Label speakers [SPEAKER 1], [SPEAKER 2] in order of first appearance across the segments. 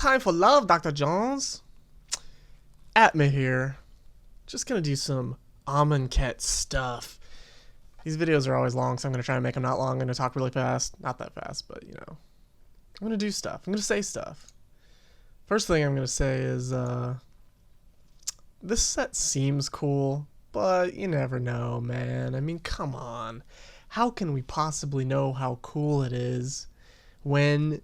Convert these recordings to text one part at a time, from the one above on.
[SPEAKER 1] time for love, Dr. Jones. At me here. Just gonna do some Amonkhet stuff. These videos are always long, so I'm gonna try to make them not long. I'm gonna talk really fast. Not that fast, but you know. I'm gonna do stuff. I'm gonna say stuff. First thing I'm gonna say is, this set seems cool, but you never know, man. I mean, come on. How can we possibly know how cool it is when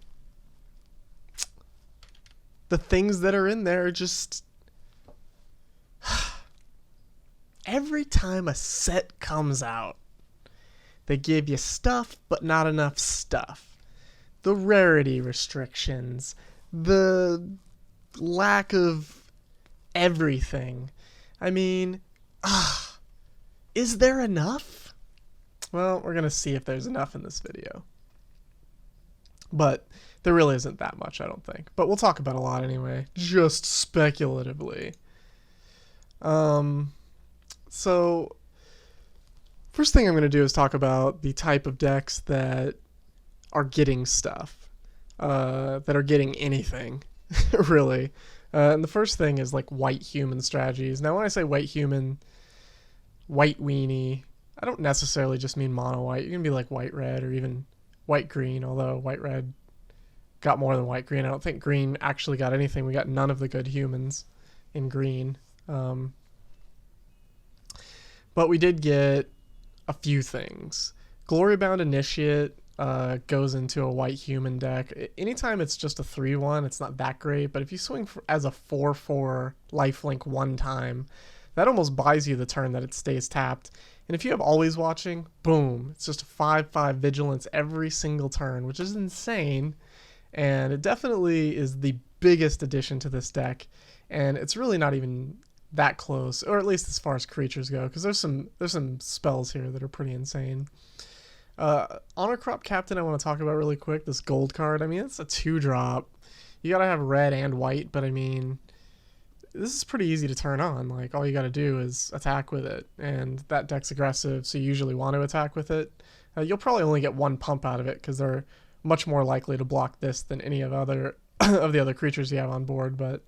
[SPEAKER 1] the things that are in there are just... Every time a set comes out, they give you stuff, but not enough stuff. The rarity restrictions, the lack of everything. I mean, is there enough? Well, we're going to see if there's enough in this video. But there really isn't that much, I don't think. But we'll talk about a lot anyway, just speculatively. So, first thing I'm going to do is talk about the type of decks that are getting stuff, that are getting anything, really. And the first thing is like white human strategies. Now, when I say white human, white weenie, I don't necessarily just mean mono white. You can be like white red or even white green, although white red got more than white green. I don't think green actually got anything. We got none of the good humans in green. But we did get a few things. Glorybound Initiate goes into a white human deck. Anytime it's just a 3-1, it's not that great, but if you swing as a 4-4 lifelink one time, that almost buys you the turn that it stays tapped. And if you have Always Watching, boom, it's just a 5-5 vigilance every single turn, which is insane. And it definitely is the biggest addition to this deck. And it's really not even that close, or at least as far as creatures go, because there's some spells here that are pretty insane. Honor Crop Captain I want to talk about really quick. This gold card, I mean, it's a 2-drop. You gotta have red and white, but I mean, this is pretty easy to turn on. Like, all you gotta do is attack with it, and that deck's aggressive, so you usually want to attack with it. You'll probably only get one pump out of it, because they're much more likely to block this than any of other of the other creatures you have on board, but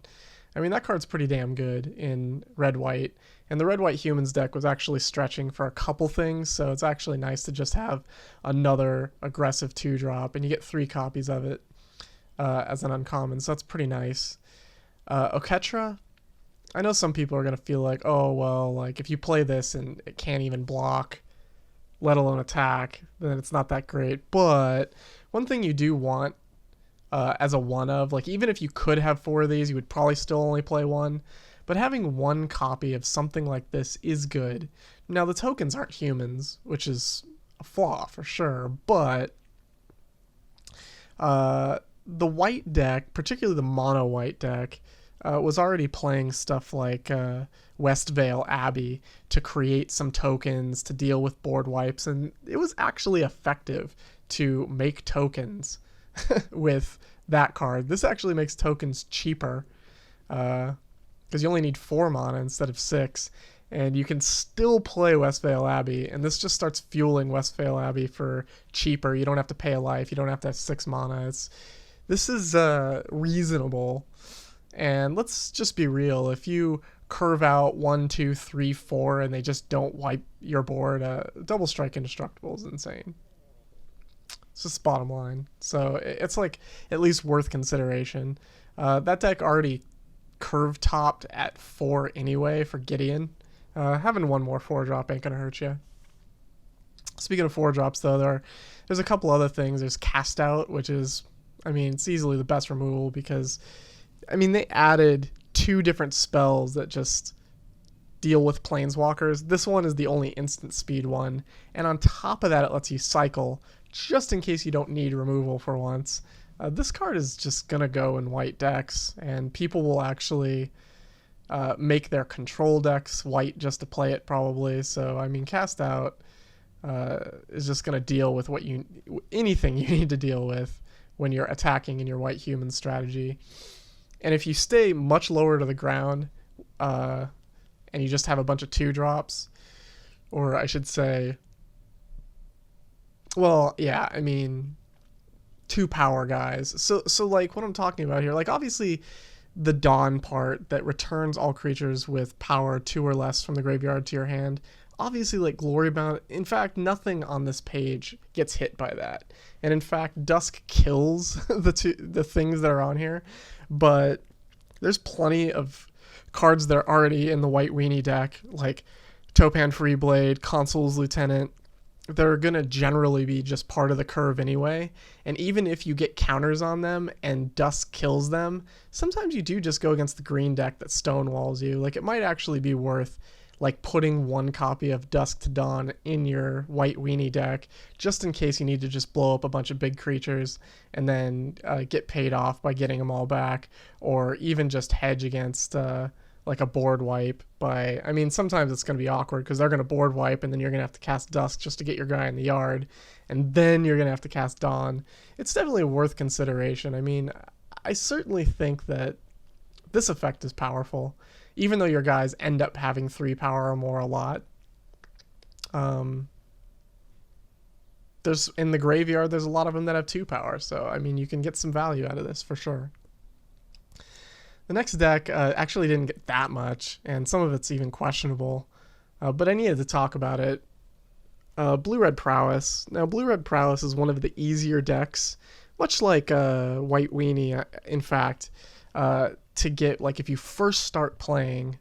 [SPEAKER 1] I mean, that card's pretty damn good in red-white, and the red-white humans deck was actually stretching for a couple things, so it's actually nice to just have another aggressive 2-drop, and you get 3 copies of it as an uncommon, so that's pretty nice. Oketra, I know some people are going to feel like, oh, well, like, if you play this and it can't even block, let alone attack, then it's not that great, but one thing you do want as a one of, like, even if you could have 4 of these, you would probably still only play 1, but having 1 copy of something like this is good. Now, the tokens aren't humans, which is a flaw for sure, but the white deck, particularly the mono white deck, was already playing stuff like Westvale Abbey to create some tokens to deal with board wipes, and it was actually effective to make tokens with that card. This actually makes tokens cheaper because you only need 4 mana instead of 6, and you can still play Westvale Abbey, and this just starts fueling Westvale Abbey for cheaper. You don't have to pay a life, you don't have to have 6 mana. This is reasonable, and let's just be real. If you curve out 1, 2, 3, 4 and they just don't wipe your board, double strike indestructible is insane. It's just bottom line. So it's like at least worth consideration. That deck already curve topped at 4 anyway for Gideon. Having one more 4-drop ain't gonna hurt you. Speaking of 4-drops though, there's a couple other things. There's Cast Out, which is, I mean, it's easily the best removal because, I mean, they added 2 different spells that just deal with Planeswalkers. This one is the only instant speed one, and on top of that it lets you cycle, just in case you don't need removal for once. This card is just going to go in white decks, and people will actually make their control decks white just to play it probably. So, I mean, Cast Out is just going to deal with anything you need to deal with when you're attacking in your white human strategy. And if you stay much lower to the ground and you just have a bunch of 2-drops, or I should say, well, yeah, I mean, 2 power guys. So like what I'm talking about here, like obviously the Dawn part that returns all creatures with power 2 or less from the graveyard to your hand. Obviously, like Glory Bound, in fact, nothing on this page gets hit by that. And in fact, Dusk kills the things that are on here. But there's plenty of cards that are already in the White Weenie deck, like Topan Freeblade, Consul's Lieutenant. They're going to generally be just part of the curve anyway. And even if you get counters on them and Dusk kills them, sometimes you do just go against the green deck that stonewalls you. Like, it might actually be worth like putting 1 copy of Dusk to Dawn in your White Weenie deck just in case you need to just blow up a bunch of big creatures and then get paid off by getting them all back, or even just hedge against like a board wipe by, I mean, sometimes it's going to be awkward because they're going to board wipe and then you're going to have to cast Dusk just to get your guy in the yard, and then you're going to have to cast Dawn. It's definitely worth consideration. I mean, I certainly think that this effect is powerful, even though your guys end up having 3 power or more a lot. There's in the graveyard, there's a lot of them that have 2 power, so I mean, you can get some value out of this for sure. The next deck actually didn't get that much, and some of it's even questionable, but I needed to talk about it. Blue-Red Prowess. Now, Blue-Red Prowess is one of the easier decks, much like White Weenie, in fact, to get. Like, if you first start playing,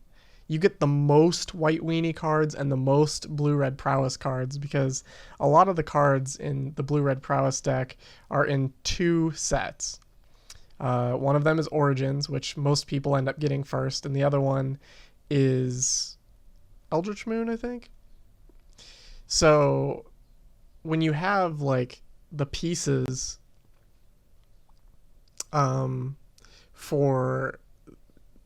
[SPEAKER 1] you get the most White Weenie cards and the most Blue-Red Prowess cards, because a lot of the cards in the Blue-Red Prowess deck are in 2 sets. One of them is Origins, which most people end up getting first, and the other one is Eldritch Moon, I think. So when you have like the pieces for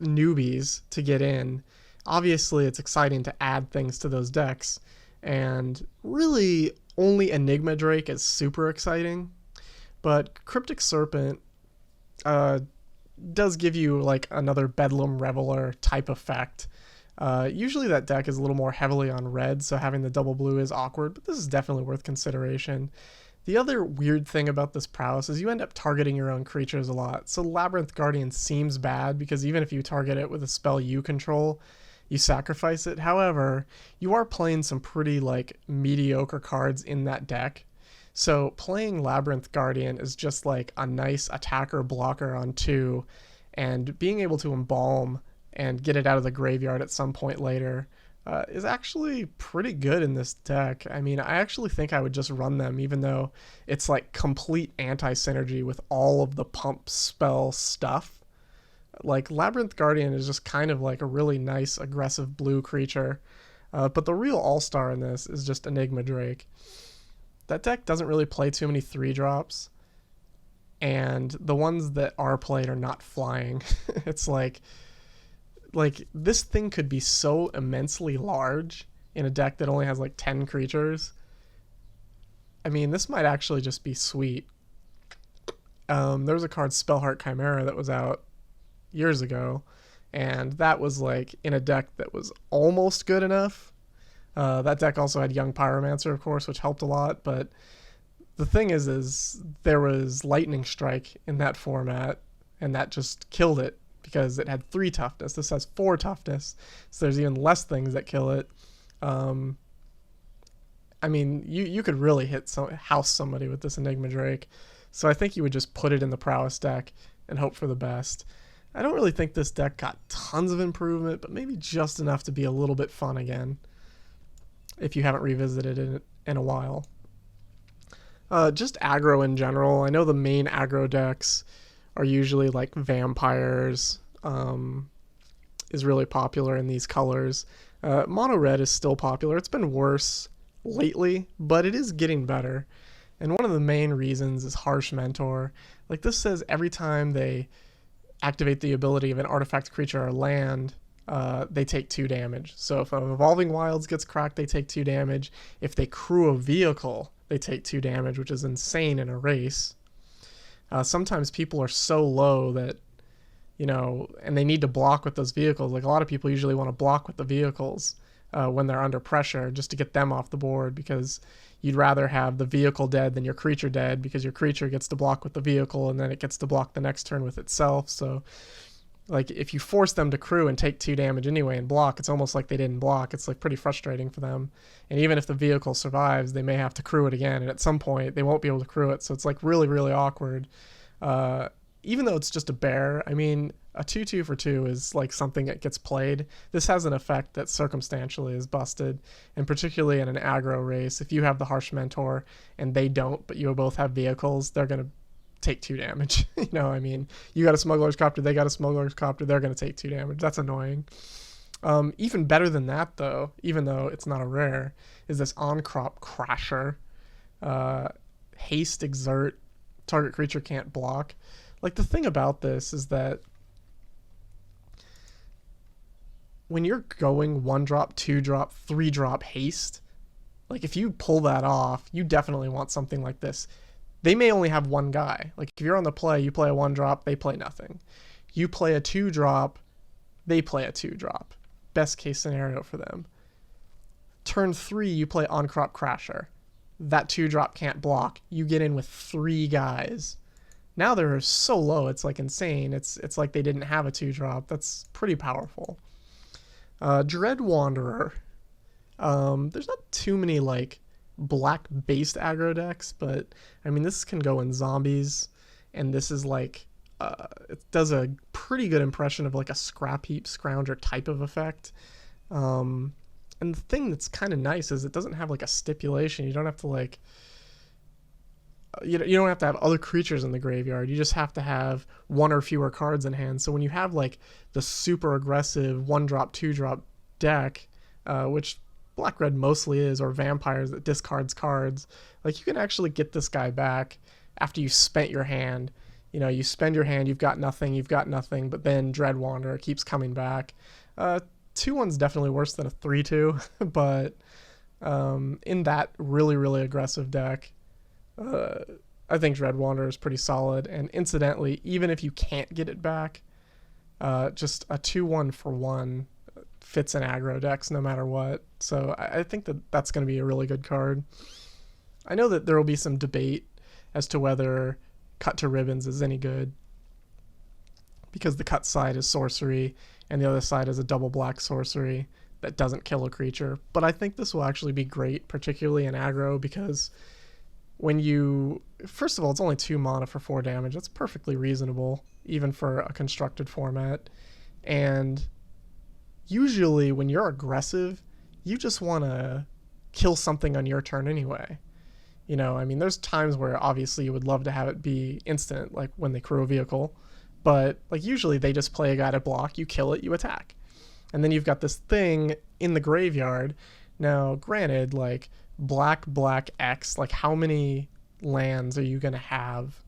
[SPEAKER 1] newbies to get in, obviously it's exciting to add things to those decks, and really only Enigma Drake is super exciting, but Cryptic Serpent does give you like another Bedlam Reveler type effect. Usually that deck is a little more heavily on red, so having the double blue is awkward, but this is definitely worth consideration. The other weird thing about this prowess is you end up targeting your own creatures a lot. So Labyrinth Guardian seems bad because even if you target it with a spell you control, you sacrifice it. However, you are playing some pretty like mediocre cards in that deck. So playing Labyrinth Guardian is just like a nice attacker blocker on 2, and being able to embalm and get it out of the graveyard at some point later is actually pretty good in this deck. I mean, I actually think I would just run them, even though it's like complete anti-synergy with all of the pump spell stuff. Like, Labyrinth Guardian is just kind of like a really nice aggressive blue creature, but the real all-star in this is just Enigma Drake. That deck doesn't really play too many 3-drops, and the ones that are played are not flying. It's like this thing could be so immensely large in a deck that only has like 10 creatures. I mean, this might actually just be sweet. There was a card, Spellheart Chimera, that was out years ago, and that was like in a deck that was almost good enough. That deck also had Young Pyromancer, of course, which helped a lot, but the thing is there was Lightning Strike in that format, and that just killed it because it had 3 toughness. This has 4 toughness, so there's even less things that kill it. I mean, you could really house somebody with this Enigma Drake, so I think you would just put it in the Prowess deck and hope for the best. I don't really think this deck got tons of improvement, but maybe just enough to be a little bit fun again, if you haven't revisited it in a while. Just aggro in general. I know the main aggro decks are usually like vampires, is really popular in these colors. Mono red is still popular. It's been worse lately, but it is getting better. And one of the main reasons is Harsh Mentor. Like, this says every time they activate the ability of an artifact, creature, or land, they take 2 damage. So if an Evolving Wilds gets cracked, they take 2 damage. If they crew a vehicle, they take 2 damage, which is insane in a race. Sometimes people are so low that, and they need to block with those vehicles. Like, a lot of people usually want to block with the vehicles. when they're under pressure, just to get them off the board, because you'd rather have the vehicle dead than your creature dead, because your creature gets to block with the vehicle and then it gets to block the next turn with itself. So like if you force them to crew and take 2 damage anyway and block, it's almost like they didn't block. It's like pretty frustrating for them. And even if the vehicle survives, they may have to crew it again, and at some point they won't be able to crew it. So it's like really, really awkward. Even though it's just a bear, I mean, a 2/2 for 2 is like something that gets played. This has an effect that circumstantially is busted, and particularly in an aggro race, if you have the Harsh Mentor and they don't, but you both have vehicles, they're going to take 2 damage. You know, I mean, you got a Smuggler's Copter, they got a Smuggler's Copter, they're going to take 2 damage. That's annoying. Even better than that, though, even though it's not a rare, is this On-Crop Crasher. Haste, Exert, target creature can't block. Like, the thing about this is that when you're going 1-drop, 2-drop, 3-drop haste, like if you pull that off, you definitely want something like this. They may only have one guy. Like if you're on the play, you play a 1-drop, they play nothing. You play a 2-drop, they play a 2-drop. Best case scenario for them. Turn 3, you play On-Crop Crasher. That 2-drop can't block. You get in with 3 guys. Now they're so low, it's like insane. It's like they didn't have a 2-drop. That's pretty powerful. Dread Wanderer. There's not too many like black-based aggro decks, but I mean this can go in zombies, and this is like it does a pretty good impression of like a Scrap Heap Scrounger type of effect. And the thing that's kind of nice is it doesn't have like a stipulation. You don't have to like you don't have to have other creatures in the graveyard. You just have to have 1 or fewer cards in hand. So when you have like the super aggressive 1-drop, 2-drop deck, which Black-Red mostly is, or vampires that discards cards, like you can actually get this guy back after you spent your hand. You know, you spend your hand, you've got nothing, but then Dread Wanderer keeps coming back. 2/1's definitely worse than a 3/2, but in that really, really aggressive deck, I think Dread Wanderer is pretty solid. And incidentally, even if you can't get it back, just a 2/1 for 1 fits in aggro decks no matter what. So I think that's going to be a really good card. I know that there will be some debate as to whether Cut to Ribbons is any good, because the cut side is sorcery and the other side is a double black sorcery that doesn't kill a creature. But I think this will actually be great, particularly in aggro, because when you, first of all, it's only 2 mana for 4 damage. That's perfectly reasonable, even for a constructed format. And usually when you're aggressive, you just want to kill something on your turn anyway. You know, I mean, there's times where obviously you would love to have it be instant, like when they crew a vehicle, but like usually they just play a guy to block, you kill it, you attack. And then you've got this thing in the graveyard. Now, granted, like black X, like how many lands are you going to have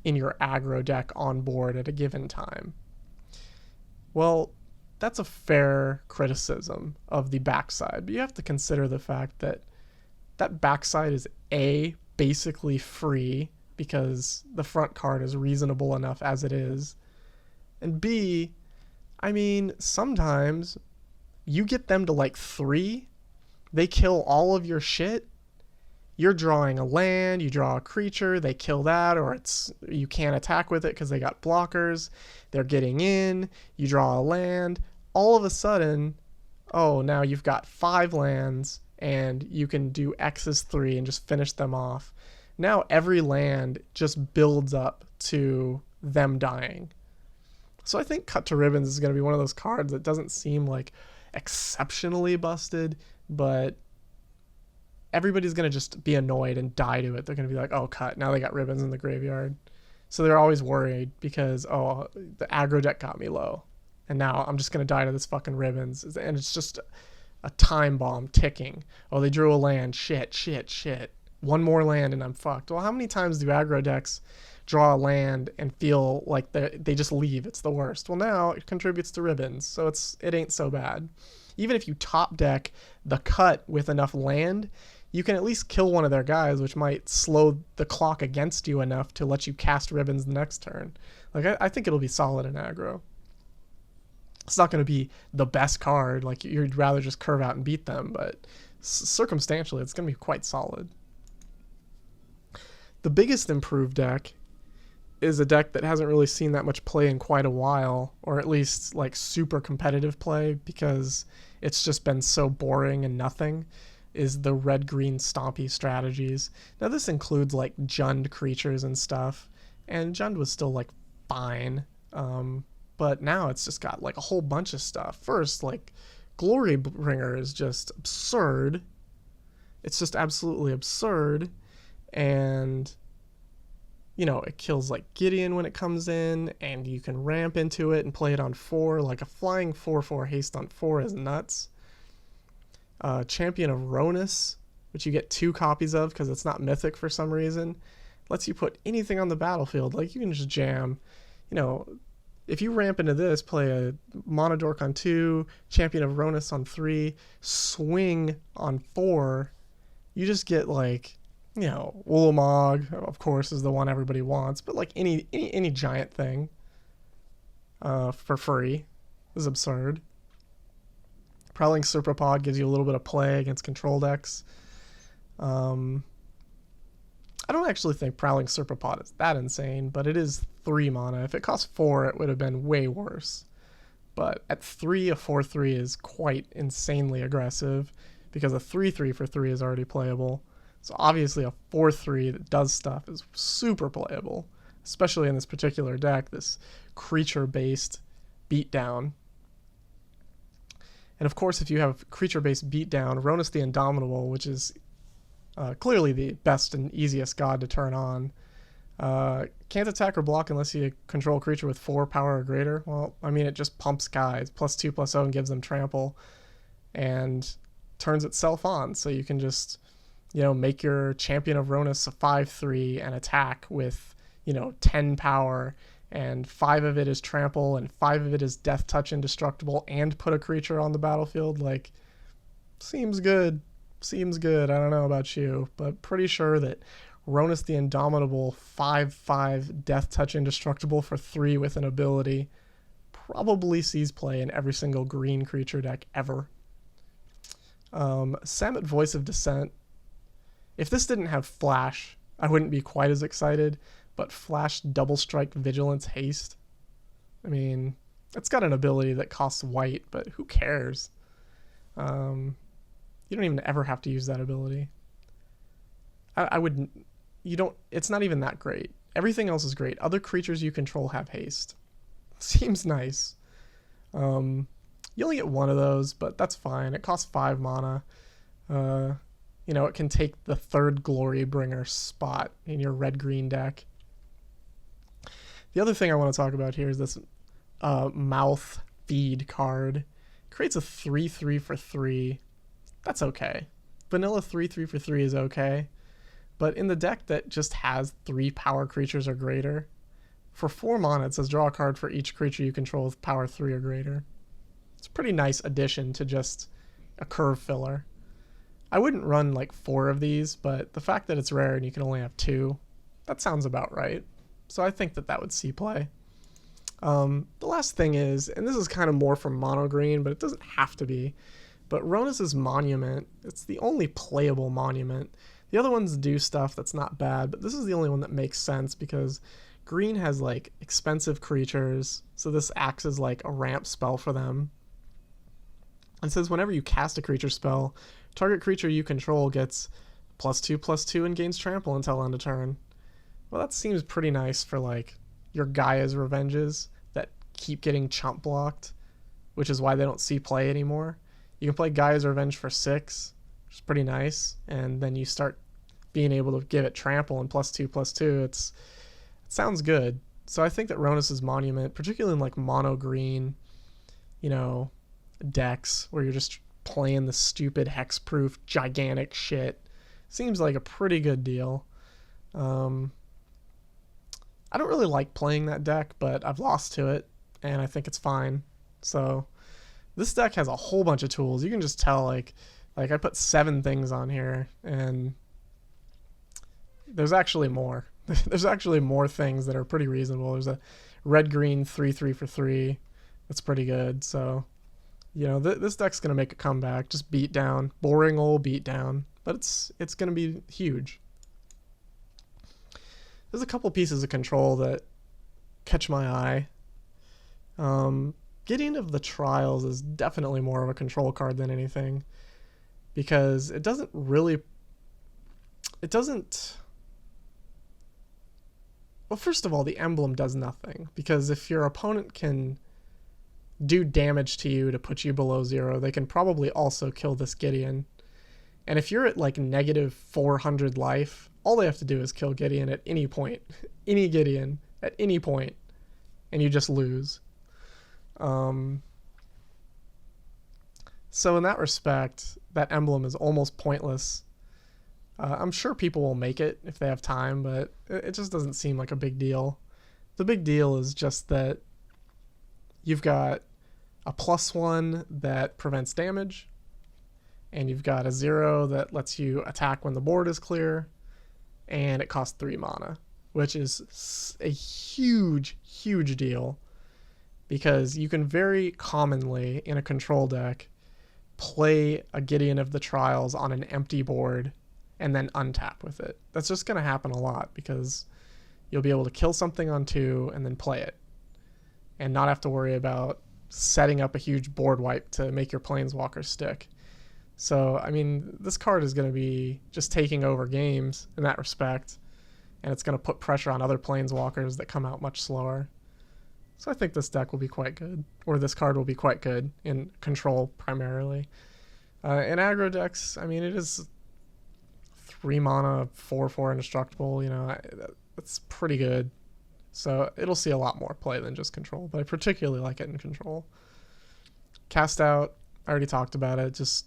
[SPEAKER 1] in your aggro deck on board at a given time? Well, that's a fair criticism of the backside, but you have to consider the fact that that backside is A, basically free because the front card is reasonable enough as it is, and B, I mean, sometimes you get them to like 3, they kill all of your shit, you're drawing a land, you draw a creature, they kill that, or it's you can't attack with it because they got blockers, they're getting in, you draw a land, all of a sudden, oh, now you've got 5 lands and you can do X's 3 and just finish them off. Now every land just builds up to them dying. So I think Cut to Ribbons is going to be one of those cards that doesn't seem like exceptionally busted, but everybody's going to just be annoyed and die to it. They're going to be like, oh, cut, now they got ribbons in the graveyard. So they're always worried because, oh, the aggro deck got me low, and now I'm just going to die to this fucking ribbons. And it's just a time bomb ticking. Oh, they drew a land. Shit. One more land and I'm fucked. Well, how many times do aggro decks draw a land and feel like they just leave? It's the worst. Well, now it contributes to ribbons, so it ain't so bad. Even if you top deck the cut with enough land, you can at least kill one of their guys, which might slow the clock against you enough to let you cast ribbons the next turn. Like I think it'll be solid in aggro. It's not going to be the best card. Like, you'd rather just curve out and beat them, but circumstantially, it's going to be quite solid. The biggest improved deck is a deck that hasn't really seen that much play in quite a while, or at least like super competitive play, because it's just been so boring and nothing, is the red-green stompy strategies. Now this includes like Jund creatures and stuff, and Jund was still like fine, but now it's just got like a whole bunch of stuff. First, like Glorybringer is just absurd. It's just absolutely absurd, and you know, it kills like Gideon when it comes in, and you can ramp into it and play it on 4. Like a flying 4/4 haste on 4 is nuts. Champion of Ronus, which you get 2 copies of because it's not mythic for some reason, lets you put anything on the battlefield. Like, you can just jam, you know, if you ramp into this, play a Monodork on 2, Champion of Ronus on 3, swing on 4, you just get like, you know, Ulamog, of course, is the one everybody wants, but like any giant thing for free is absurd. Prowling Serpapod gives you a little bit of play against control decks. I don't actually think Prowling Serpapod is that insane, but it is 3 mana. If it cost 4, it would have been way worse. But at 3, a 4/3 is quite insanely aggressive, because a 3/3 for 3 is already playable. So obviously a 4/3 that does stuff is super playable, especially in this particular deck, this creature-based beatdown. And of course, if you have creature-based beatdown, Ronus the Indomitable, which is clearly the best and easiest god to turn on, can't attack or block unless you control a creature with 4 power or greater. Well, I mean, it just pumps guys, +2/+0, and gives them trample, and turns itself on, so you can just, you know, make your Champion of Ronus a 5/3 and attack with, you know, 10 power, and 5 of it is trample, and 5 of it is death touch indestructible, and put a creature on the battlefield. Like, seems good. Seems good. I don't know about you, but pretty sure that Ronus the Indomitable 5/5 death touch indestructible for 3 with an ability probably sees play in every single green creature deck ever. Samut Voice of Dissent. If this didn't have Flash, I wouldn't be quite as excited, but Flash Double Strike Vigilance Haste, I mean, it's got an ability that costs white, but who cares? You don't even ever have to use that ability. I wouldn't, you don't, it's not even that great. Everything else is great. Other creatures you control have haste. Seems nice. You only get 1 of those, but that's fine. It costs 5 mana. You know, it can take the 3rd Glorybringer spot in your red-green deck. The other thing I want to talk about here is this Mouth Feed card. It creates a 3/3 for 3. That's okay. Vanilla 3/3 for 3 is okay. But in the deck that just has 3 power creatures or greater, for 4 mana it says draw a card for each creature you control with power 3 or greater. It's a pretty nice addition to just a curve filler. I wouldn't run like 4 of these, but the fact that it's rare and you can only have 2, that sounds about right. So I think that would see play. The last thing is, and this is kind of more from mono green, but it doesn't have to be, but Ronus's Monument, it's the only playable monument. The other ones do stuff that's not bad, but this is the only one that makes sense because green has like expensive creatures, so this acts as like a ramp spell for them. It says whenever you cast a creature spell, target creature you control gets +2/+2 and gains trample until end of turn. Well, that seems pretty nice for like your Gaia's Revenges that keep getting chump blocked, which is why they don't see play anymore. You can play Gaia's Revenge for 6, which is pretty nice, and then you start being able to give it trample and +2/+2. It sounds good. So I think that Ronus's Monument, particularly in like mono green, you know, decks where you're just playing the stupid hexproof gigantic shit, seems like a pretty good deal. I don't really like playing that deck, but I've lost to it, and I think it's fine. So this deck has a whole bunch of tools. You can just tell, like I put 7 things on here, and there's actually more. There's actually more things that are pretty reasonable. There's a red-green 3/3 for 3. That's pretty good. So, this deck's going to make a comeback. Just beat down. Boring old beat down. But it's going to be huge. There's a couple pieces of control that catch my eye. Gideon of the Trials is definitely more of a control card than anything, because it doesn't. Well, first of all, the emblem does nothing, because if your opponent can do damage to you to put you below 0, they can probably also kill this Gideon. And if you're at like negative 400 life, all they have to do is kill Gideon at any point. Any Gideon at any point, and you just lose. So in that respect, that emblem is almost pointless. I'm sure people will make it if they have time, but it just doesn't seem like a big deal. The big deal is just that you've got a +1 that prevents damage, and you've got a 0 that lets you attack when the board is clear, and it costs 3 mana, which is a huge, huge deal, because you can very commonly in a control deck play a Gideon of the Trials on an empty board and then untap with it. That's just going to happen a lot, because you'll be able to kill something on 2 and then play it, and not have to worry about setting up a huge board wipe to make your Planeswalker stick. So, I mean, this card is going to be just taking over games in that respect, and it's going to put pressure on other Planeswalkers that come out much slower. So I think this deck will be quite good, or this card will be quite good in control primarily. In aggro decks, I mean, it is 3 mana, 4/4 indestructible. That's pretty good. So it'll see a lot more play than just control, but I particularly like it in control. Cast out, I already talked about it. Just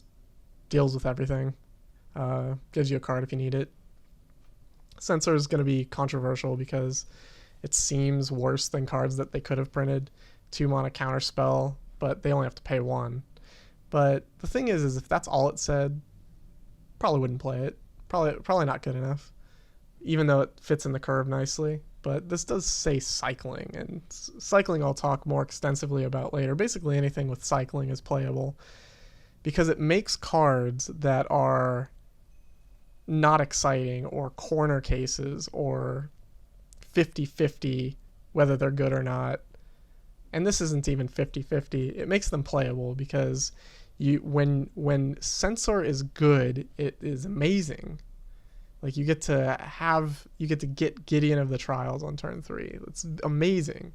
[SPEAKER 1] deals with everything. Gives you a card if you need it. Censor is going to be controversial because it seems worse than cards that they could have printed. 2 mana counter spell, but they only have to pay 1. But the thing is if that's all it said, probably wouldn't play it. Probably not good enough, even though it fits in the curve nicely. But this does say cycling, and cycling I'll talk more extensively about later. Basically anything with cycling is playable, because it makes cards that are not exciting or corner cases or 50-50 whether they're good or not. And this isn't even 50-50. It makes them playable, because when Censor is good, it is amazing. Like you get to get Gideon of the Trials on turn 3. It's amazing.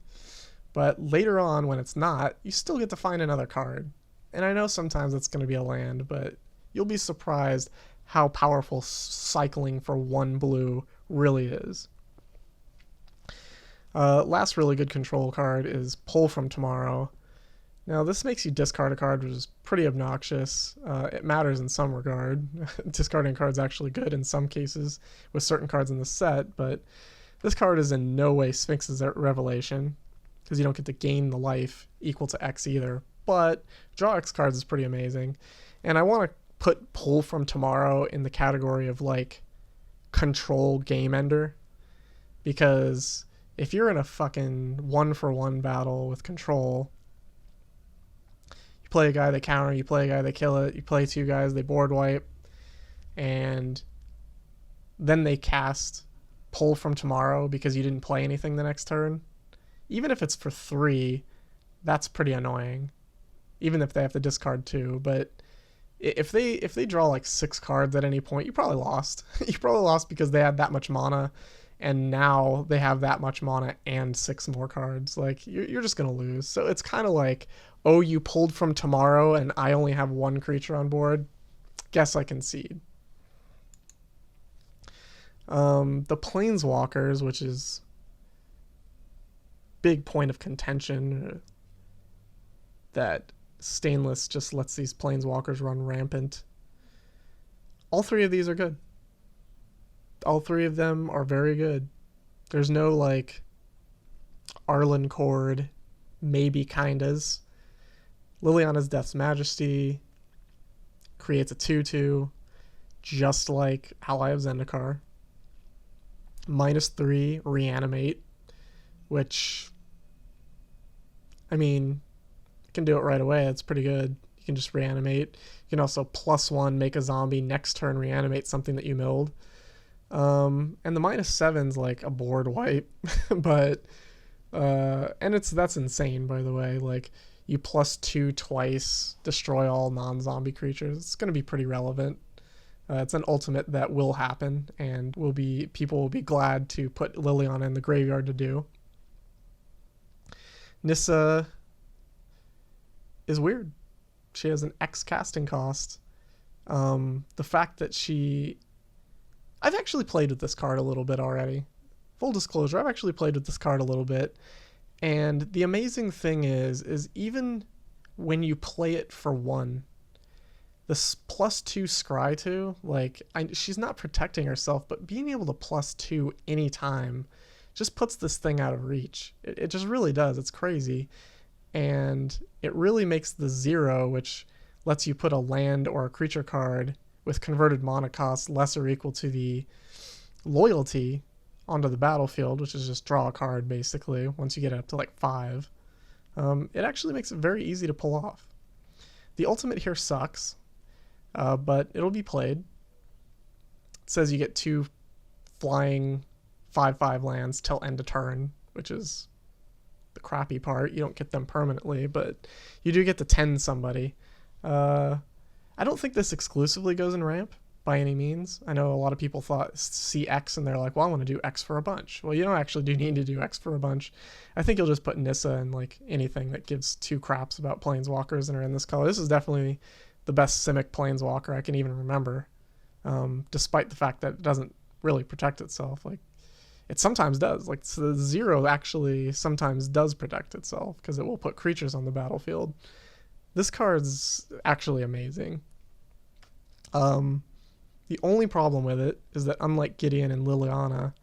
[SPEAKER 1] But later on, when it's not, you still get to find another card. And I know sometimes it's going to be a land, but you'll be surprised how powerful cycling for 1 blue really is. Last really good control card is Pull from Tomorrow. Now this makes you discard a card, which is pretty obnoxious. It matters in some regard. Discarding a card is actually good in some cases with certain cards in the set, but this card is in no way Sphinx's Revelation, because you don't get to gain the life equal to X either. But draw X cards is pretty amazing. And I want to put Pull from Tomorrow in the category of like control game ender, because if you're in a fucking 1-for-1 battle with control, you play a guy, they counter, you play a guy, they kill it, you play 2 guys, they board wipe, and then they cast Pull from Tomorrow because you didn't play anything the next turn. Even if it's for 3, that's pretty annoying, even if they have to discard 2. But if they draw like 6 cards at any point, you probably lost. You probably lost because they had that much mana, and now they have that much mana and 6 more cards. Like, you're just gonna lose. So it's kind of like, oh, you pulled from Tomorrow and I only have 1 creature on board. Guess I concede. The Planeswalkers, which is big point of contention, that Stainless just lets these Planeswalkers run rampant. All 3 of these are good. All 3 of them are very good. There's no like Arlen Cord, maybe kindas. Liliana's Death's Majesty creates a 2/2, just like Ally of Zendikar. -3 Reanimate, which, I mean, can do it right away. It's pretty good. You can just reanimate. You can also +1 make a zombie next turn reanimate something that you milled. And the -7's like a board wipe, but and that's insane, by the way. Like, you +2 twice, destroy all non-zombie creatures. It's going to be pretty relevant. It's an ultimate that will happen, and people will be glad to put Liliana in the graveyard to do. Nissa is weird. She has an X casting cost. The fact that I've actually played with this card a little bit already. Full disclosure, I've actually played with this card a little bit. And the amazing thing is even when you play it for 1, this +2 scry 2, like, she's not protecting herself, but being able to +2 anytime just puts this thing out of reach. It just really does. It's crazy. And it really makes the 0, which lets you put a land or a creature card with converted mana cost less or equal to the loyalty onto the battlefield, which is just draw a card basically once you get up to like 5. It actually makes it very easy to pull off. The ultimate here sucks, but it'll be played. It says you get 2 flying 5/5 lands till end of turn, which is the crappy part. You don't get them permanently, but you do get to 10 somebody. I don't think this exclusively goes in ramp by any means. I know a lot of people see X and they're like, well, I want to do X for a bunch. Well, you don't actually need to do X for a bunch. I think you'll just put Nissa in like anything that gives 2 craps about Planeswalkers and are in this color. This is definitely the best Simic Planeswalker I can even remember, despite the fact that it doesn't really protect itself. Like, it sometimes does. Like, so the 0 actually sometimes does protect itself because it will put creatures on the battlefield. This card's actually amazing. The only problem with it is that unlike Gideon and Liliana,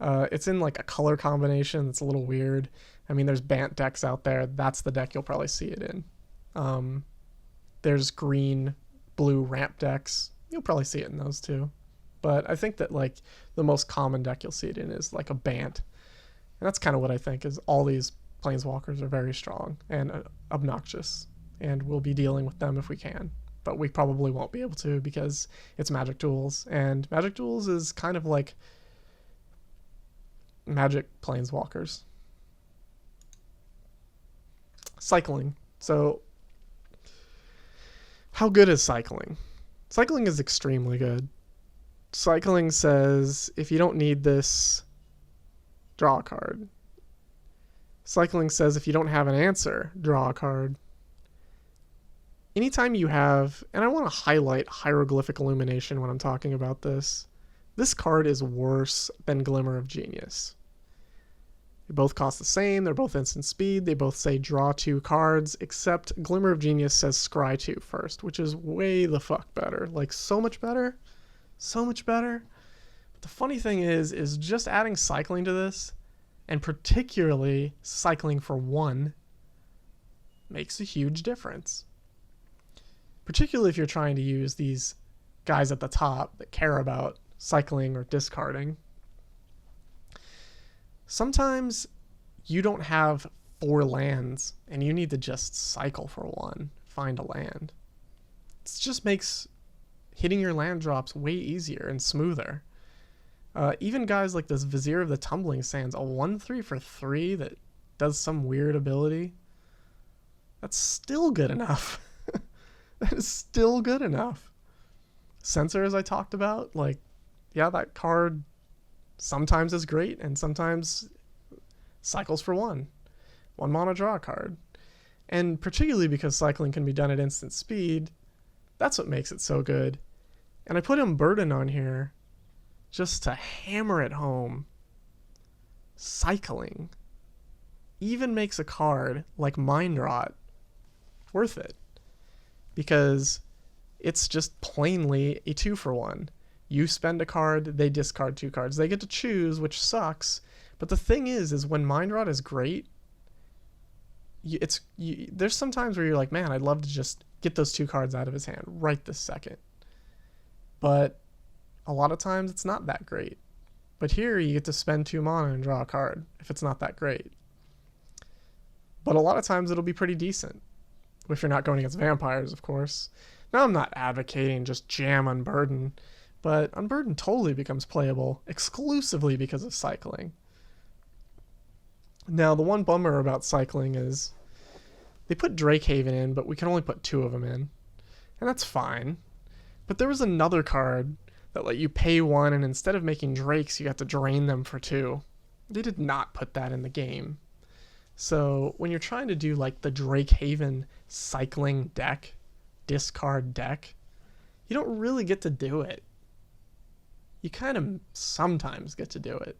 [SPEAKER 1] it's in like a color combination that's a little weird. I mean, there's Bant decks out there. That's the deck you'll probably see it in. There's green, blue ramp decks. You'll probably see it in those too. But I think that like the most common deck you'll see it in is like a Bant. And that's kind of what I think is all these Planeswalkers are very strong and obnoxious. And we'll be dealing with them if we can. But we probably won't be able to because it's Magic Duels. And Magic Duels is kind of like Magic Planeswalkers. Cycling. So, how good is cycling? Cycling is extremely good. Cycling says, if you don't need this, draw a card. Cycling says, if you don't have an answer, draw a card. Anytime you have, and I want to highlight Hieroglyphic Illumination when I'm talking about this card is worse than Glimmer of Genius. They both cost the same, they're both instant speed, they both say draw 2 cards, except Glimmer of Genius says scry 2 first, which is way the fuck better. Like, so much better. So much better. But the funny thing is just adding cycling to this, and particularly cycling for 1, makes a huge difference. Particularly if you're trying to use these guys at the top that care about cycling or discarding. Sometimes you don't have 4 lands and you need to just cycle for 1, find a land. It just makes hitting your land drops way easier and smoother. Even guys like this Vizier of the Tumbling Sands, a 1/3 for 3 that does some weird ability, that's still good enough. That is still good enough. Censor, as I talked about, like, yeah, that card sometimes is great and sometimes cycles for 1. 1 mana draw a card. And particularly because cycling can be done at instant speed, that's what makes it so good. And I put Burden on here just to hammer it home. Cycling even makes a card like Mind Rot worth it. Because it's just plainly a 2 for 1. You spend a card, they discard 2 cards. They get to choose, which sucks. But the thing is when Mind Rot is great, there's some times where you're like, man, I'd love to just get those 2 cards out of his hand right this second. But a lot of times it's not that great. But here you get to spend 2 mana and draw a card if it's not that great. but a lot of times it'll be pretty decent if you're not going against vampires, of course. Now, I'm not advocating just jam Unburden, but Unburden totally becomes playable exclusively because of cycling. Now, the one bummer about cycling is they put Drakehaven in, but we can only put 2 of them in, and that's fine. But there was another card that let you pay 1, and instead of making Drakes, you got to drain them for 2. They did not put that in the game. So when you're trying to do like the Drakehaven cycling deck, discard deck, you don't really get to do it. You kind of sometimes get to do it.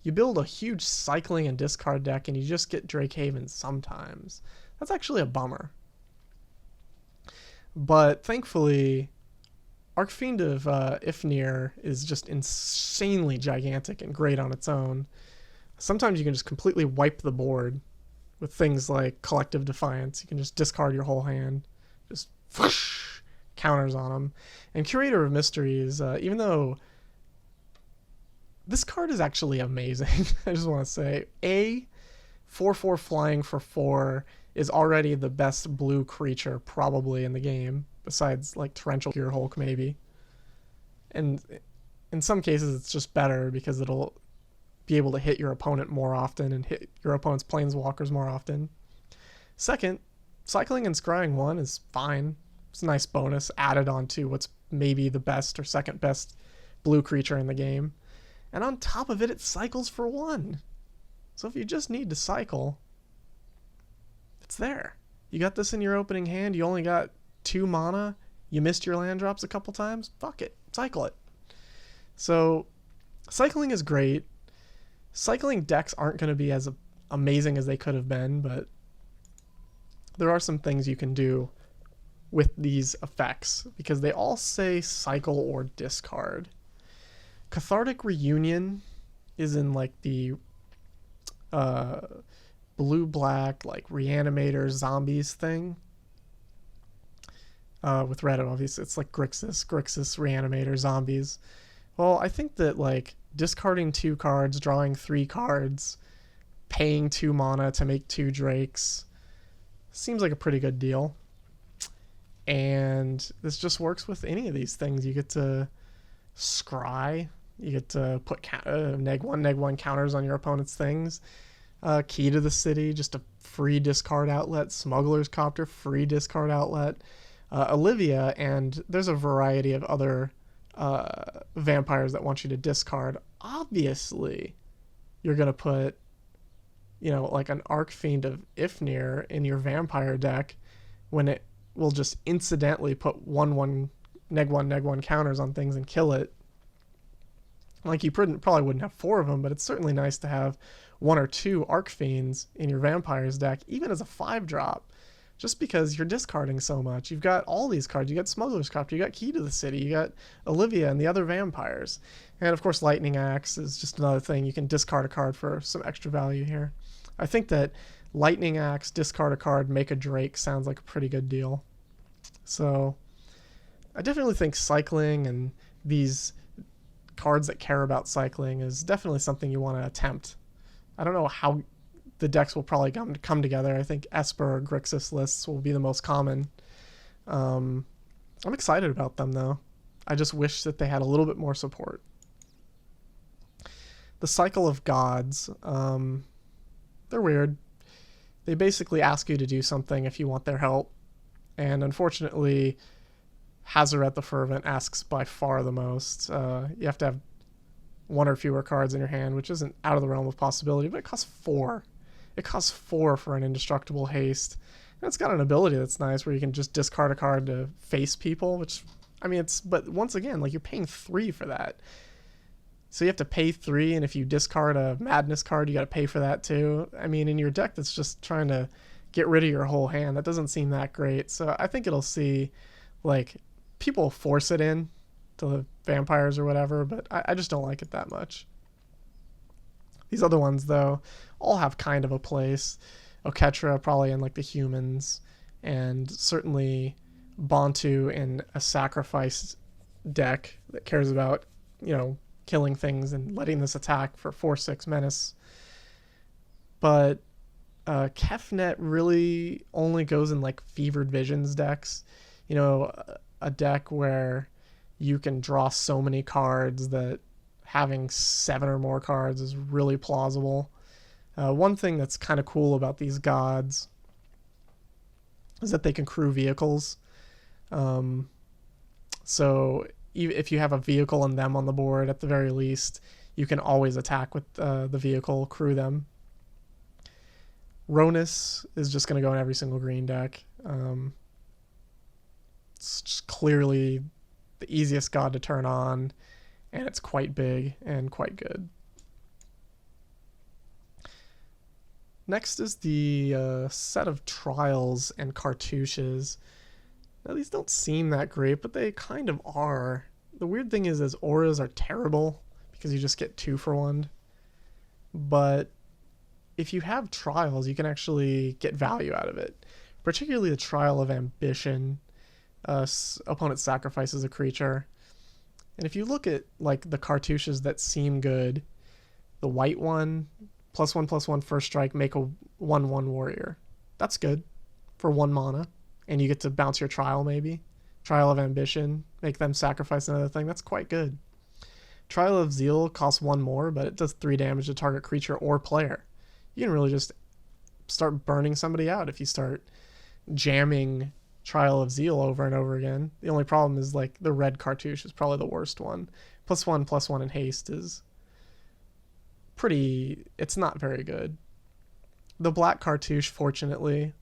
[SPEAKER 1] You build a huge cycling and discard deck and you just get Drakehaven sometimes. That's actually a bummer. But thankfully, Archfiend of Ifnir is just insanely gigantic and great on its own. Sometimes you can just completely wipe the board with things like Collective Defiance. You can just discard your whole hand, just whoosh, counters on them. And Curator of Mysteries, even though this card is actually amazing, I just want to say, 4/4 flying for 4 is already the best blue creature probably in the game, besides like Torrential Gearhulk maybe. And in some cases it's just better because it'll be able to hit your opponent more often and hit your opponent's Planeswalkers more often. Second, cycling and scrying 1 is fine. It's a nice bonus added onto what's maybe the best or second best blue creature in the game. And on top of it, it cycles for 1. So if you just need to cycle, it's there. You got this in your opening hand, you only got 2 mana, you missed your land drops a couple times, fuck it, cycle it. So cycling is great. Cycling decks aren't going to be as amazing as they could have been, but there are some things you can do with these effects because they all say cycle or discard. Cathartic Reunion is in like the blue-black like Reanimator zombies thing. With red, obviously, it's like Grixis, Reanimator, zombies. Well, I think that like discarding 2 cards, drawing 3 cards, paying 2 mana to make 2 Drakes seems like a pretty good deal. And this just works with any of these things. You get to scry, you get to put neg1 counters on your opponent's things. Key to the City, just a free discard outlet. Smuggler's Copter, free discard outlet. Olivia, and there's a variety of other vampires that want you to discard. Obviously, you're going to put, like an Archfiend of Ifnir in your vampire deck when it will just incidentally put 1/1 neg1 counters on things and kill it. Like, you probably wouldn't have 4 of them, but it's certainly nice to have 1 or 2 Archfiends in your vampires deck, even as a 5-drop. Just because you're discarding so much. You've got all these cards. You got Smuggler's Copter, you got Key to the City, you got Olivia and the other vampires. And of course Lightning Axe is just another thing. You can discard a card for some extra value here. I think that Lightning Axe, discard a card, make a Drake sounds like a pretty good deal. So I definitely think cycling and these cards that care about cycling is definitely something you want to attempt. I don't know how the decks will probably come together. I think Esper or Grixis lists will be the most common. I'm excited about them, though. I just wish that they had a little bit more support. The Cycle of Gods. They're weird. They basically ask you to do something if you want their help. And unfortunately, Hazaret the Fervent asks by far the most. You have to have 1 or fewer cards in your hand, which isn't out of the realm of possibility, but it costs 4. It costs 4 for an Indestructible Haste. And it's got an ability that's nice where you can just discard a card to face people, which, I mean, but once again, like, you're paying 3 for that. So you have to pay 3, and if you discard a Madness card, you got to pay for that too. I mean, in your deck that's just trying to get rid of your whole hand, that doesn't seem that great. So I think it'll see, like, people force it in to the vampires or whatever, but I just don't like it that much. These other ones, though, all have kind of a place. Oketra probably in like the humans, and certainly Bontu in a sacrifice deck that cares about, killing things and letting this attack for 4/6 menace. But Kefnet really only goes in like Fevered Visions decks. You know, a deck where you can draw so many cards that having 7 or more cards is really plausible. One thing that's kind of cool about these gods is that they can crew vehicles. Um, so if you have a vehicle and them on the board, at the very least, you can always attack with the vehicle, crew them. Ronus is just going to go in every single green deck. It's just clearly the easiest god to turn on, and it's quite big and quite good. Next is the set of trials and cartouches. Now, these don't seem that great, but they kind of are. The weird thing is auras are terrible because you just get 2 for 1. But if you have trials, you can actually get value out of it. Particularly the Trial of Ambition. Opponent sacrifices a creature. And if you look at like the cartouches that seem good, the white one, +1/+1 first strike, make a 1/1 warrior. That's good for 1 mana. And you get to bounce your trial maybe. Trial of Ambition, make them sacrifice another thing. That's quite good. Trial of Zeal costs 1 more, but it does 3 damage to target creature or player. You can really just start burning somebody out if you start jamming Trial of Zeal over and over again. The only problem is like the red cartouche is probably the worst one. +1/+1 in haste is it's not very good. The black cartouche, fortunately,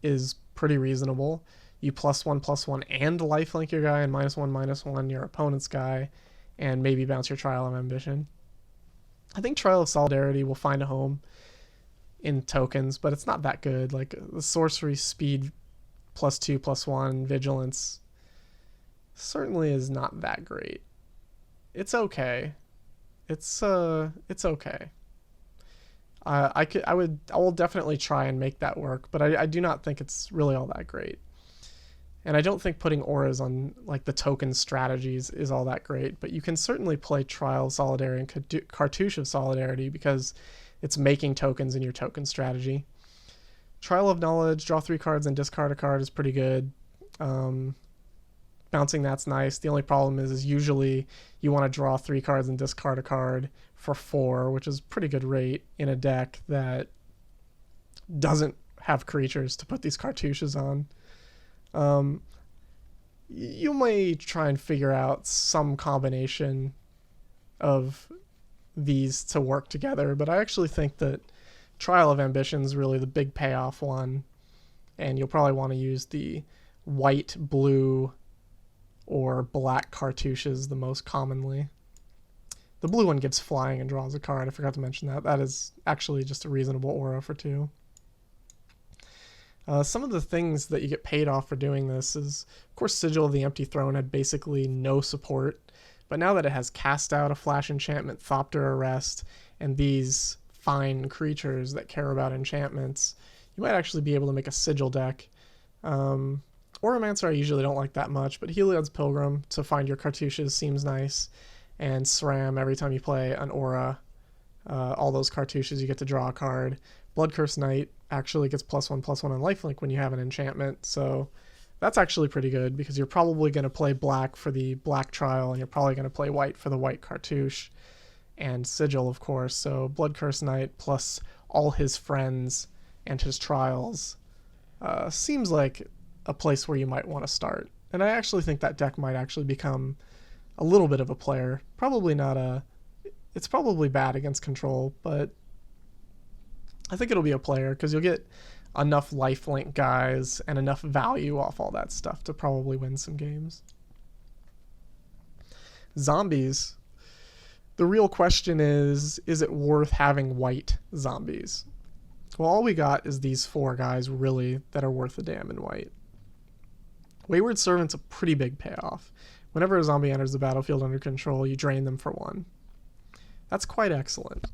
[SPEAKER 1] is pretty reasonable. You +1/+1 and lifelink your guy, and -1/-1 your opponent's guy, and maybe bounce your Trial of Ambition. I think Trial of Solidarity will find a home in tokens, but it's not that good. Like the sorcery speed +2/+1 vigilance certainly is not that great. It's okay. It's okay. I will definitely try and make that work, but I do not think it's really all that great. And I don't think putting auras on like the token strategies is all that great, but you can certainly play Trial of Solidarity and Cartouche of Solidarity because it's making tokens in your token strategy. Trial of Knowledge, draw 3 cards and discard a card is pretty good. Bouncing that's nice. The only problem is usually you want to draw 3 cards and discard a card for 4, which is pretty good rate in a deck that doesn't have creatures to put these cartouches on. You may try and figure out some combination of these to work together, but I actually think that Trial of Ambition is really the big payoff one, and you'll probably want to use the white, blue, or black cartouches the most commonly. The blue one gives flying and draws a card. I forgot to mention that. That is actually just a reasonable aura for 2. Some of the things that you get paid off for doing this is, of course, Sigil of the Empty Throne had basically no support, but now that it has Cast Out, a flash enchantment, Thopter Arrest, and these fine creatures that care about enchantments, you might actually be able to make a Sigil deck. Oromancer I usually don't like that much, but Heliod's Pilgrim to find your cartouches seems nice, and SRAM every time you play an aura, all those cartouches you get to draw a card. Bloodcurse Knight actually gets +1/+1 on lifelink when you have an enchantment, so that's actually pretty good because you're probably going to play black for the black trial and you're probably going to play white for the white cartouche and Sigil, of course. So Bloodcurse Knight plus all his friends and his trials seems like a place where you might want to start. And I actually think that deck might actually become a little bit of a player. Probably not it's probably bad against control, but I think it'll be a player because you'll get enough lifelink guys and enough value off all that stuff to probably win some games. Zombies. The real question is it worth having white zombies? Well, all we got is these 4 guys really that are worth a damn in white. Wayward Servant's a pretty big payoff. Whenever a zombie enters the battlefield under control, you drain them for 1. That's quite excellent.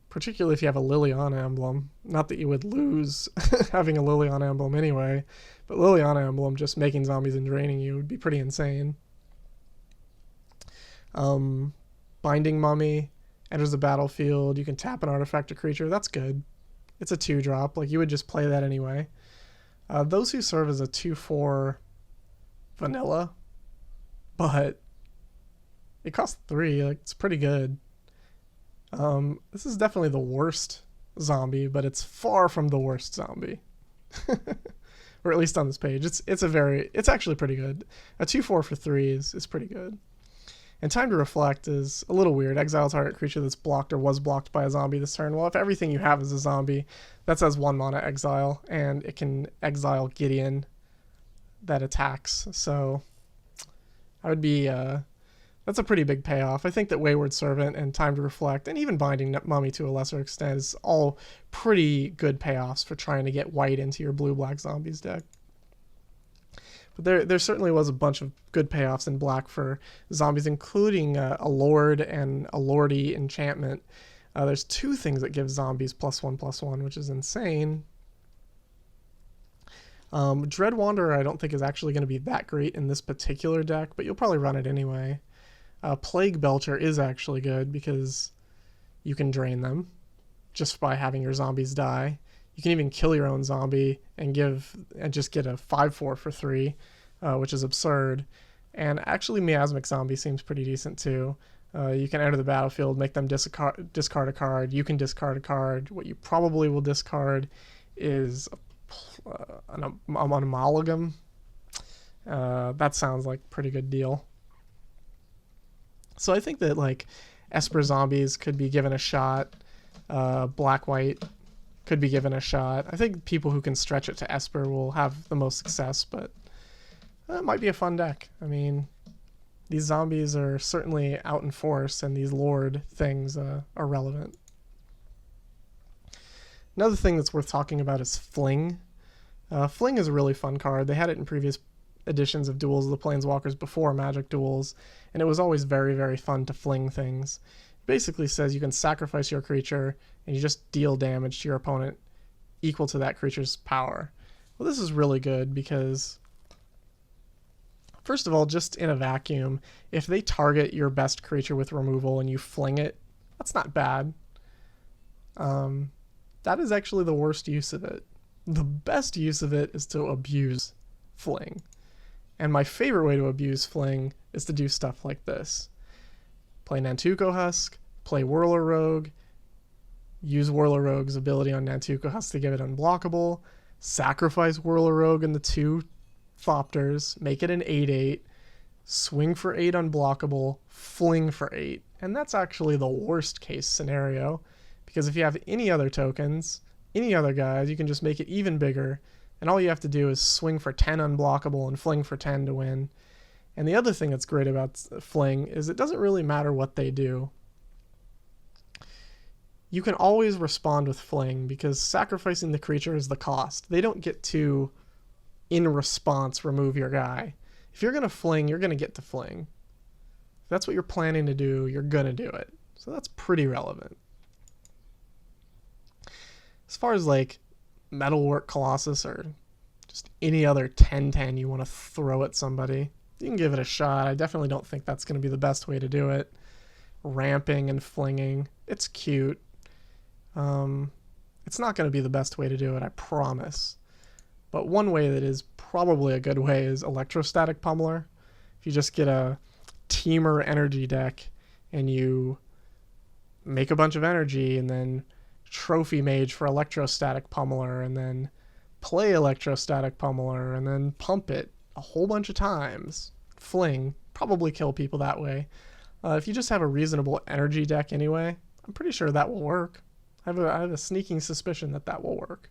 [SPEAKER 1] Particularly if you have a Liliana emblem. Not that you would lose having a Liliana emblem anyway, but Liliana emblem just making zombies and draining you would be pretty insane. Binding Mummy enters the battlefield. You can tap an artifact or creature. That's good. It's a 2-drop. Like, you would just play that anyway. Those who serve as a 2/4 vanilla, but it costs 3. Like, it's pretty good. This is definitely the worst zombie, but it's far from the worst zombie. Or at least on this page. It's actually pretty good. A 2/4 for 3 is pretty good. And Time to Reflect is a little weird. Exile target creature that's blocked or was blocked by a zombie this turn. Well, if everything you have is a zombie, that says 1 mana exile, and it can exile Gideon that attacks. So I would be that's a pretty big payoff. I think that Wayward Servant and Time to Reflect, and even Binding Mummy to a lesser extent, is all pretty good payoffs for trying to get white into your blue-black zombies deck. But there certainly was a bunch of good payoffs in black for zombies, including a Lord and a Lordy enchantment. There's 2 things that give zombies +1/+1, which is insane. Dread Wanderer I don't think is actually going to be that great in this particular deck, but you'll probably run it anyway. Plague Belcher is actually good because you can drain them just by having your zombies die. You can even kill your own zombie and just get a 5/4 for 3, which is absurd. And actually, Miasmic Zombie seems pretty decent too. You can enter the battlefield, make them discard a card. You can discard a card. What you probably will discard is an amalgam. That sounds like a pretty good deal. So I think that like Esper Zombies could be given a shot. Black-White could be given a shot. I think people who can stretch it to Esper will have the most success, but it might be a fun deck. I mean, these zombies are certainly out in force, and these Lord things are relevant. Another thing that's worth talking about is Fling. Fling is a really fun card. They had it in previous editions of Duels of the Planeswalkers before Magic Duels, and it was always very, very fun to fling things. It basically says you can sacrifice your creature, and you just deal damage to your opponent equal to that creature's power. Well, this is really good because, first of all, just in a vacuum, if they target your best creature with removal and you fling it, that's not bad. That is actually the worst use of it. The best use of it is to abuse Fling. And my favorite way to abuse Fling is to do stuff like this. Play Nantuko Husk, play Whirler Rogue, use Whirler Rogue's ability on Nantuko Husk to give it unblockable, sacrifice Whirler Rogue in the 2 Thopters, make it an 8/8, swing for 8 unblockable, fling for 8. And that's actually the worst case scenario, because if you have any other tokens, any other guys, you can just make it even bigger, and all you have to do is swing for 10 unblockable and fling for 10 to win. And the other thing that's great about Fling is it doesn't really matter what they do. You can always respond with Fling, because sacrificing the creature is the cost. They don't get to, in response, remove your guy. If you're going to fling, you're going to get to fling. If that's what you're planning to do, you're going to do it. So that's pretty relevant. As far as like Metalwork Colossus or just any other 10/10 you want to throw at somebody, you can give it a shot. I definitely don't think that's going to be the best way to do it. Ramping and flinging, it's cute. It's not going to be the best way to do it, I promise. But one way that is probably a good way is Electrostatic Pummeler. If you just get a Teamer energy deck and you make a bunch of energy and then Trophy Mage for Electrostatic Pummeler and then play Electrostatic Pummeler and then pump it a whole bunch of times, fling, probably kill people that way. If you just have a reasonable energy deck anyway, I'm pretty sure that will work. I have a sneaking suspicion that that will work.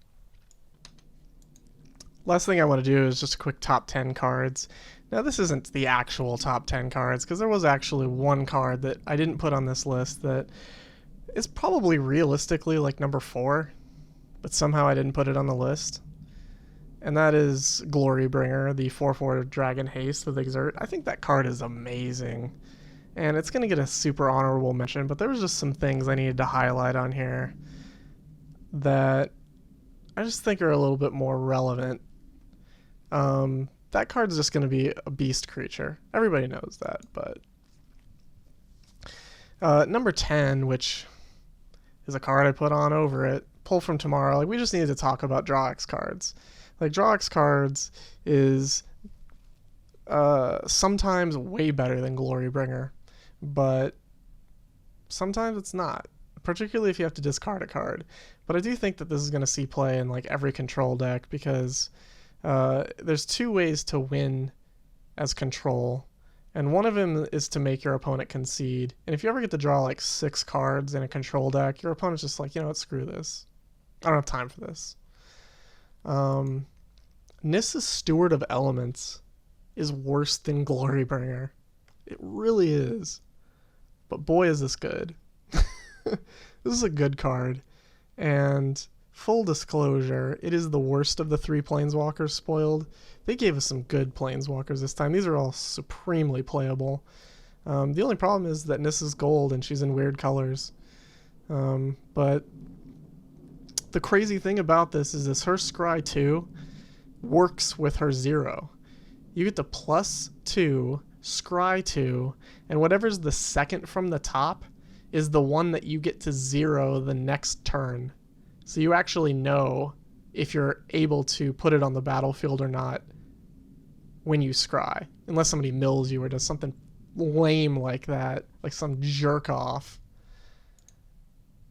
[SPEAKER 1] Last thing I want to do is just a quick top 10 cards. Now this isn't the actual top 10 cards, because there was actually one card that I didn't put on this list that is probably realistically like number 4, but somehow I didn't put it on the list. And that is Glorybringer, the 4/4 Dragon Haste with Exert. I think that card is amazing. And it's going to get a super honorable mention, but there was just some things I needed to highlight on here that I just think are a little bit more relevant. That card's just going to be a beast creature. Everybody knows that, but number 10, which is a card I put on over it, pull from tomorrow, like we just need to talk about Draw X cards. Like Draw X cards is sometimes way better than Glorybringer, but sometimes it's not, particularly if you have to discard a card. But I do think that this is going to see play in like every control deck, because there's two ways to win as control, and one of them is to make your opponent concede. And if you ever get to draw like 6 cards in a control deck, your opponent's just like, you know what, screw this. I don't have time for this. Nissa's Steward of Elements is worse than Glorybringer. It really is. But boy, is this good. This is a good card. And full disclosure, it is the worst of the 3 Planeswalkers spoiled. They gave us some good Planeswalkers this time. These are all supremely playable. The only problem is that Nissa's gold and she's in weird colors. But the crazy thing about this is her Scry 2 works with her 0. You get to +2, Scry 2, and whatever's the second from the top is the one that you get to 0 the next turn. So you actually know if you're able to put it on the battlefield or not when you scry. Unless somebody mills you or does something lame like that, like some jerk off.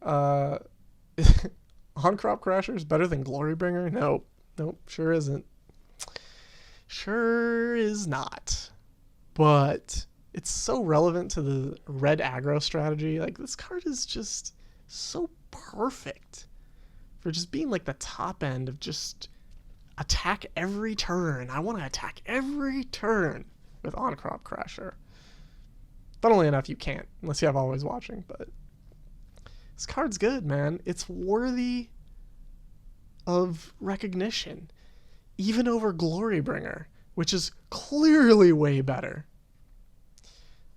[SPEAKER 1] On-Crop Crasher is better than Glorybringer? Nope, sure isn't. Sure is not. But it's so relevant to the red aggro strategy. Like, this card is just so perfect for just being like the top end of just attack every turn. I want to attack every turn with On-Crop Crasher. Funnily enough, you can't unless you have Always Watching, but this card's good, man. It's worthy of recognition, even over Glorybringer, which is clearly way better.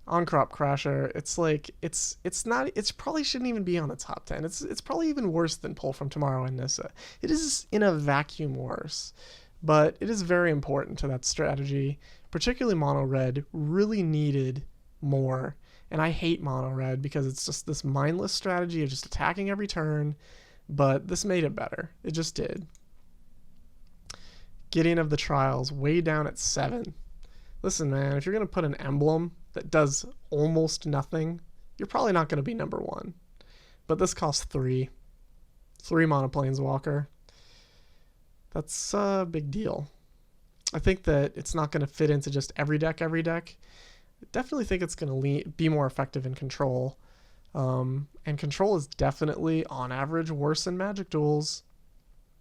[SPEAKER 1] On-Crop Crasher, it's like it's probably shouldn't even be on the top 10. It's probably even worse than Pull from Tomorrow and Nissa. It is in a vacuum worse, but it is very important to that strategy. Particularly Mono Red really needed more, and I hate Mono Red because it's just this mindless strategy of just attacking every turn, but this made it better. It just did. Gideon of the Trials, way down at 7. Listen, man, if you're going to put an emblem that does almost nothing, you're probably not going to be number 1. But this costs 3. 3 mono Planeswalker. That's a big deal. I think that it's not going to fit into just every deck. I definitely think it's going to be more effective in Control. And Control is definitely, on average, worse than Magic Duels.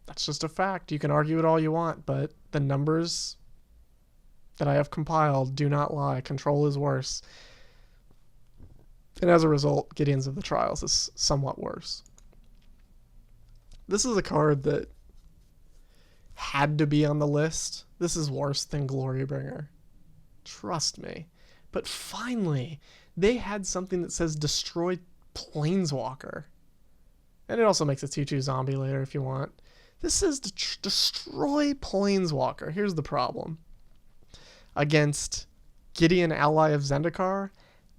[SPEAKER 1] That's just a fact. You can argue it all you want, but the numbers that I have compiled do not lie. Control is worse. And as a result, Gideons of the Trials is somewhat worse. This is a card that had to be on the list. This is worse than Glorybringer. Trust me. But finally, they had something that says Destroy Planeswalker. And it also makes a 2/2 zombie later if you want. This says Destroy Planeswalker. Here's the problem. Against Gideon, ally of Zendikar,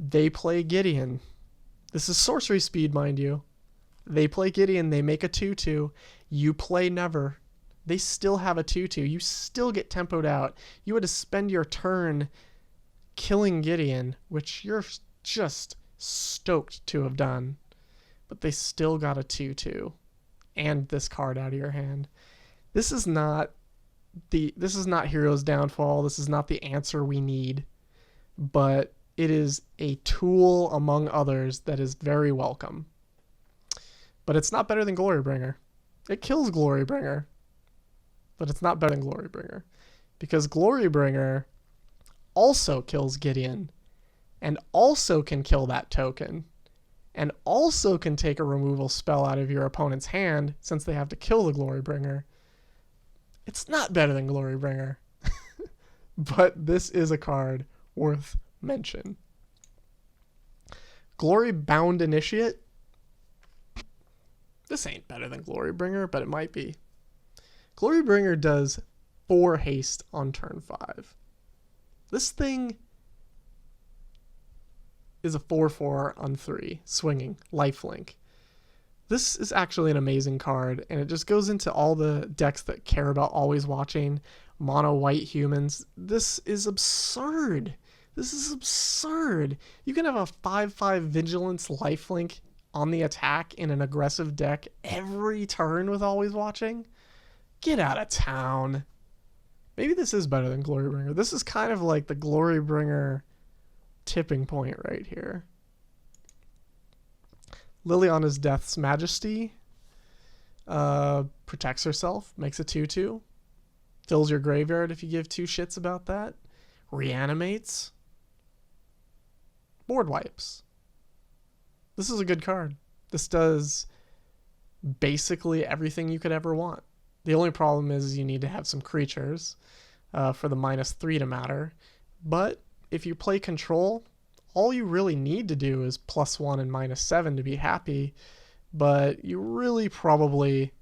[SPEAKER 1] they play Gideon. This is sorcery speed, mind you. They play Gideon, they make a 2/2. You play Never. They still have a 2/2. You still get tempoed out. You had to spend your turn killing Gideon, which you're just stoked to have done. But they still got a 2/2. And this card out of your hand. This is not Hero's Downfall. This is not the answer we need, but it is a tool among others that is very welcome. But it's not better than Glorybringer. It kills Glorybringer, but it's not better than Glorybringer, because Glorybringer also kills Gideon and also can kill that token and also can take a removal spell out of your opponent's hand since they have to kill the Glorybringer. It's not better than Glorybringer, but this is a card worth mention. Glory-bound Initiate. This ain't better than Glorybringer, but it might be. Glorybringer does 4 haste on turn 5. This thing is a 4/4 on 3, swinging, lifelink. This is actually an amazing card, and it just goes into all the decks that care about always watching mono white humans. This is absurd. This is absurd. You can have a 5/5 vigilance lifelink on the attack in an aggressive deck every turn with always watching. Get out of town. Maybe this is better than Glorybringer. This is kind of like the Glorybringer tipping point right here. Liliana's Death's Majesty protects herself, makes a 2/2, fills your graveyard if you give two shits about that, reanimates, board wipes. This is a good card. This does basically everything you could ever want. The only problem is you need to have some creatures for the -3 to matter. But if you play control, all you really need to do is +1 and -7 to be happy, but you really probably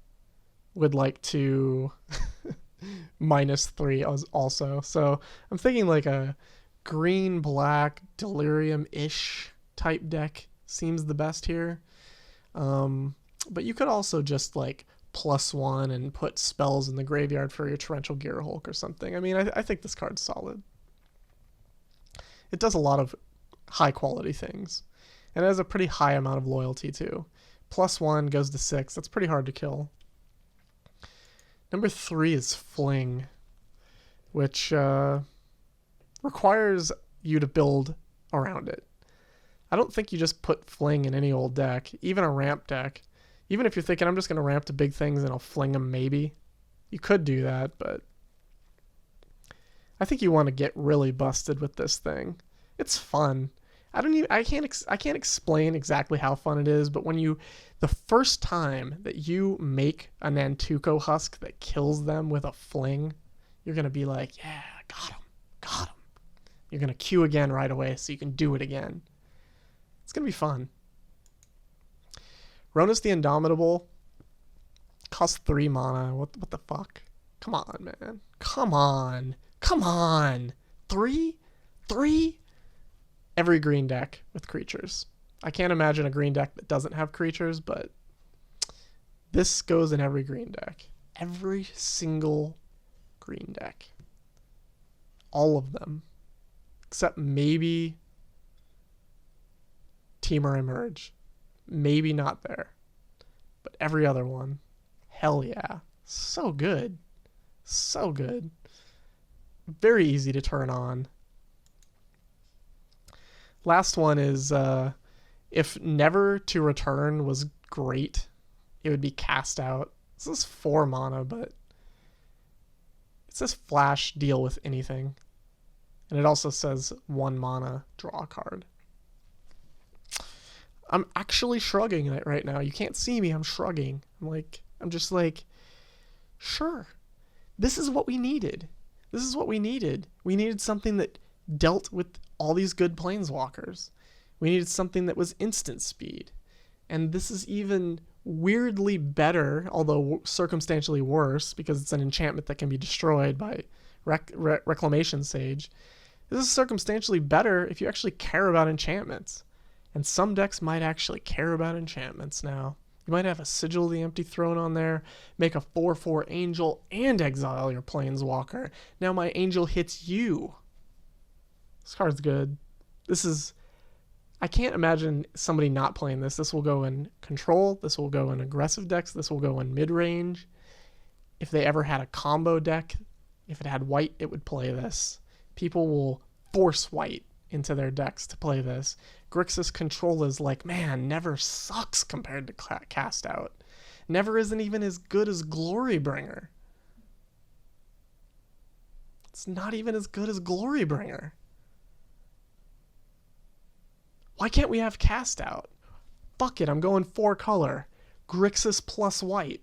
[SPEAKER 1] would like to -3 also. So I'm thinking like a green-black delirium-ish type deck seems the best here. But you could also just like +1 and put spells in the graveyard for your Torrential Gearhulk or something. I mean, I think this card's solid. It does a lot of high quality things, and it has a pretty high amount of loyalty too. +1 goes to 6. That's pretty hard to kill. Number 3 is Fling, which requires you to build around it. I don't think you just put Fling in any old deck, even a ramp deck. Even if you're thinking, I'm just going to ramp to big things and I'll fling them maybe. You could do that, but I think you want to get really busted with this thing. It's fun. I can't explain exactly how fun it is, but the first time that you make a Nantuko Husk that kills them with a Fling, you're going to be like, yeah, got him. You're going to queue again right away so you can do it again. It's going to be fun. Ronus the Indomitable costs 3 mana. What the fuck? Come on, man. Come on. 3? Every green deck with creatures. I can't imagine a green deck that doesn't have creatures, but this goes in every green deck. Every single green deck. All of them. Except maybe Temur Emerge. Maybe not there. But every other one. Hell yeah. So good. So good. Very easy to turn on. Last one is, if Never to Return was great, it would be Cast Out. This is 4 mana, but it says Flash, deal with anything. And it also says 1 mana, draw a card. I'm actually shrugging it right now. You can't see me, I'm shrugging. I'm just like, sure. This is what we needed. We needed something that dealt with all these good planeswalkers. We needed something that was instant speed. And this is even weirdly better, although circumstantially worse, because it's an enchantment that can be destroyed by Reclamation Sage. This is circumstantially better if you actually care about enchantments. And some decks might actually care about enchantments now. You might have a Sigil of the Empty Throne on there, make a 4/4 Angel, and exile your Planeswalker. Now my Angel hits you. This card's good. I can't imagine somebody not playing this. This will go in control. This will go in aggressive decks. This will go in mid-range. If they ever had a combo deck, if it had white, it would play this. People will force white into their decks to play this. Grixis control is like, man, Never sucks compared to Cast Out. Never isn't even as good as Glorybringer. It's not even as good as Glorybringer. Why can't we have Cast Out? Fuck it, I'm going 4 color. Grixis plus white.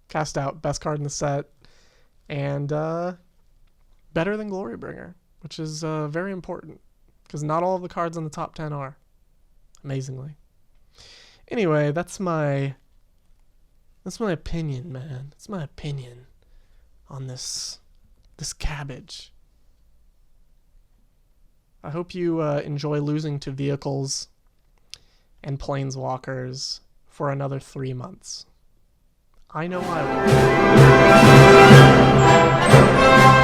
[SPEAKER 1] Cast Out, best card in the set. And better than Glorybringer, which is very important. Because not all of the cards in the top 10 are. Amazingly. Anyway, that's my opinion, man. That's my opinion on this cabbage. I hope you enjoy losing to vehicles and planeswalkers for another 3 months. I know I will.